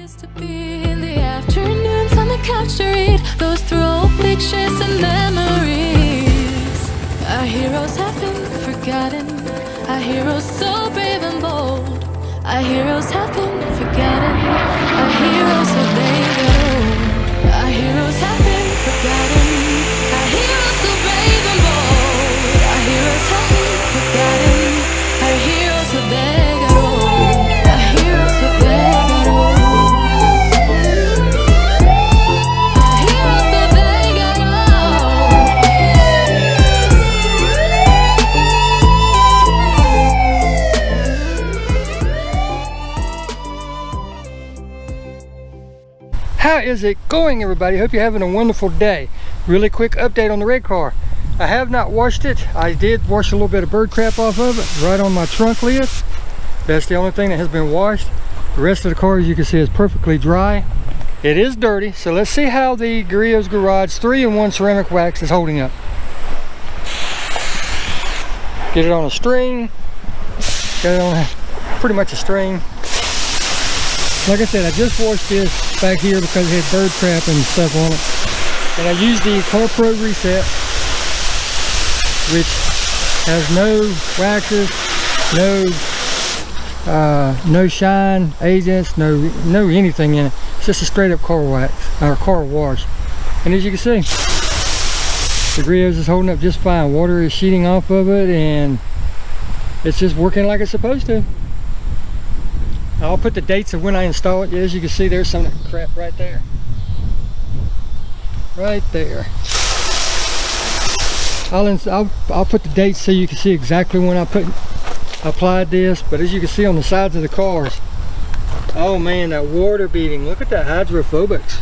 Used to be in the afternoons on the couch to read those throw pictures and memories. Our heroes have been forgotten. Our heroes so brave and bold. Our heroes have been forgotten. Our heroes so they get old. Our heroes have been forgotten. Our heroes so brave and bold. Our heroes have been forgotten. Our heroes so they get old. Our heroes so they get old. Our heroes so they get old. How is it going, everybody? Hope you're having a wonderful day. Really quick update on the red car. I have not washed it. I did wash a little bit of bird crap off of it right on my trunk lid. That's the only thing that has been washed. The rest of the car, as you can see, is perfectly dry. It is dirty, so let's see how the Griot's Garage 3-in-1 ceramic wax is holding up. Get it on a string. Got it on pretty much a string. Like I said, I just washed this back here because it had bird crap and stuff on it. And I used the Car Pro Reset, which has no waxes, no shine agents, no anything in it. It's just a straight up car wax or car wash. And as you can see, the Griot's is holding up just fine. Water is sheeting off of it and it's just working like it's supposed to. I'll put the dates of when I install it. As you can see, there's some of that crap right there. Right there. I'll put the dates so you can see exactly when I applied this. But as you can see on the sides of the cars, oh man, that water beading. Look at that hydrophobics.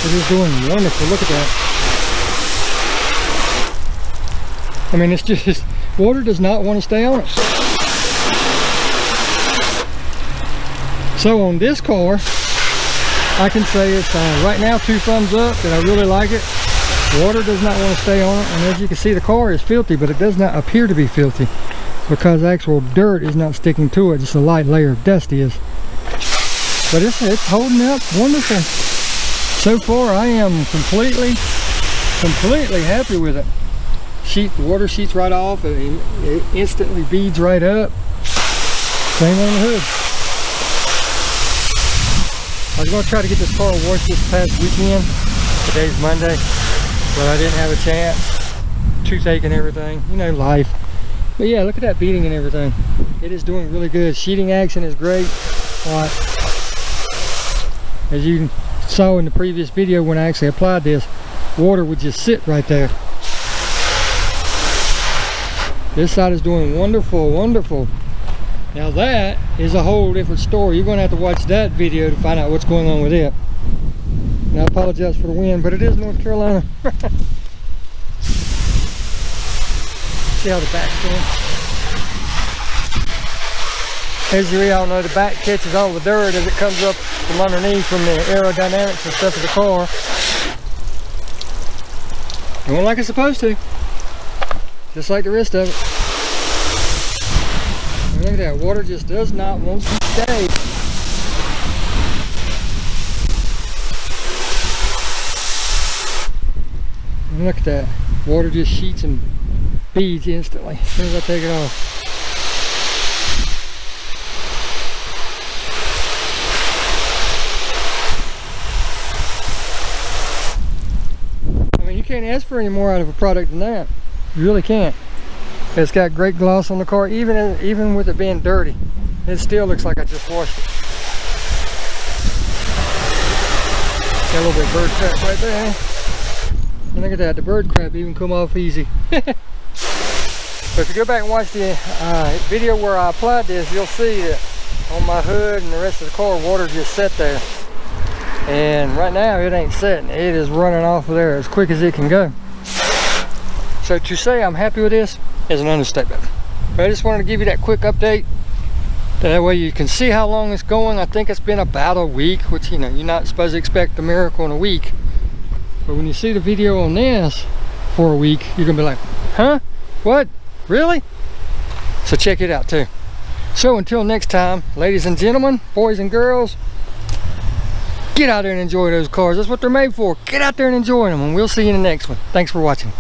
It is doing wonderful. Look at that. I mean, it's just, water does not want to stay on it. So on this car, I can say it's right now 2 thumbs up, that I really like it. Water does not want to stay on it, and as you can see, the car is filthy, but it does not appear to be filthy because actual dirt is not sticking to it, just a light layer of dust is. But it's holding up wonderful. So far, I am completely happy with it. The water sheets right off, it instantly beads right up. Same on the hood. I was going to try to get this car washed this past weekend. Today's Monday, but I didn't have a chance. Toothache and everything, you know, life. But yeah, look at that beading and everything. It is doing really good. Sheeting action is great. As you saw in the previous video when I actually applied this, water would just sit right there. This side is doing wonderful, wonderful. Now that is a whole different story. You're going to have to watch that video to find out what's going on with it. And I apologize for the wind, but it is North Carolina. See how the back's doing? As you all know, the back catches all the dirt as it comes up from underneath from the aerodynamics and stuff of the car. Going like it's supposed to. Just like the rest of it. Look at that, water just does not want to stay. And look at that, water just sheets and beads instantly as soon as I take it off. I mean, you can't ask for any more out of a product than that. You really can't. It's got great gloss on the car, even with it being dirty. It still looks like I just washed it. Got a little bit of bird crap right there. And look at that, the bird crap even come off easy. But if you go back and watch the video where I applied this, you'll see that on my hood and the rest of the car, water just sat there. And right now it ain't sitting. It is running off of there as quick as it can go. So to say I'm happy with this is an understatement. But I just wanted to give you that quick update. That way you can see how long it's going. I think it's been about a week, which, you know, you're not supposed to expect a miracle in a week. But when you see the video on this for a week, you're gonna be like, huh? What? Really? So check it out too. So until next time, ladies and gentlemen, boys and girls, Get out there and enjoy those cars. That's what they're made for. Get out there and enjoy them, and we'll see you in the next one. Thanks for watching.